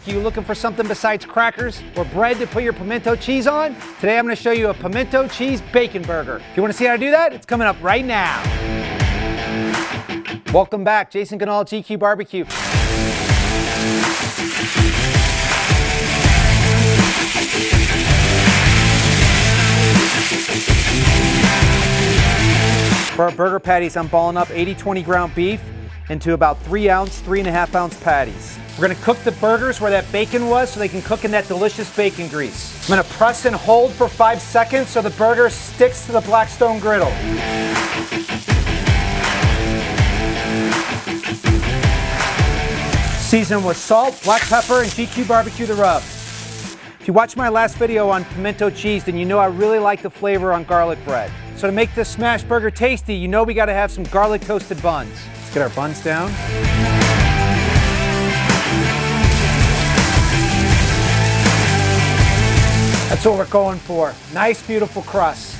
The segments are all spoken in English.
You looking for something besides crackers or bread to put your pimento cheese on? Today I'm going to show you a pimento cheese bacon burger. If you want to see how to do that, it's coming up right now. Welcome back, Jason Ganal, GQue Barbecue. For our burger patties, I'm balling up 80-20 ground beef into about 3-ounce, 3.5-ounce patties. We're gonna cook the burgers where that bacon was so they can cook in that delicious bacon grease. I'm gonna press and hold for 5 seconds so the burger sticks to the Blackstone griddle. Season with salt, black pepper, and GQue barbecue the rub. If you watched my last video on pimento cheese, then you know I really like the flavor on garlic bread. So to make this smash burger tasty, you know we gotta have some garlic toasted buns. Let's get our buns down. That's what we're going for. Nice, beautiful crust.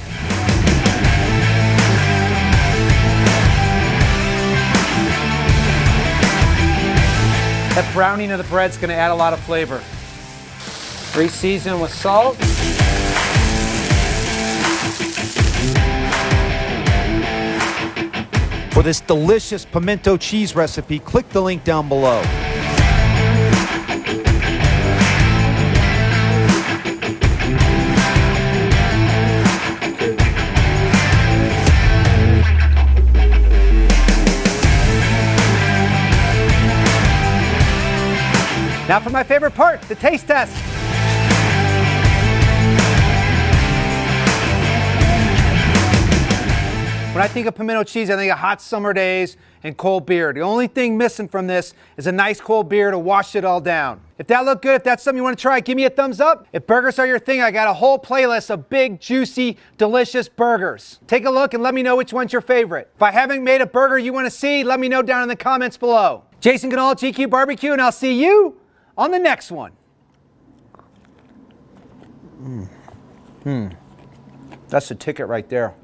That browning of the bread's gonna add a lot of flavor. Re-season with salt. For this delicious pimento cheese recipe, click the link down below. Now for my favorite part, the taste test. When I think of pimento cheese, I think of hot summer days and cold beer. The only thing missing from this is a nice cold beer to wash it all down. If that looked good, if that's something you want to try, give me a thumbs up. If burgers are your thing, I got a whole playlist of big, juicy, delicious burgers. Take a look and let me know which one's your favorite. If I haven't made a burger you want to see, let me know down in the comments below. Jason Ganal, GQue Barbecue, and I'll see you on the next one. That's the ticket right there.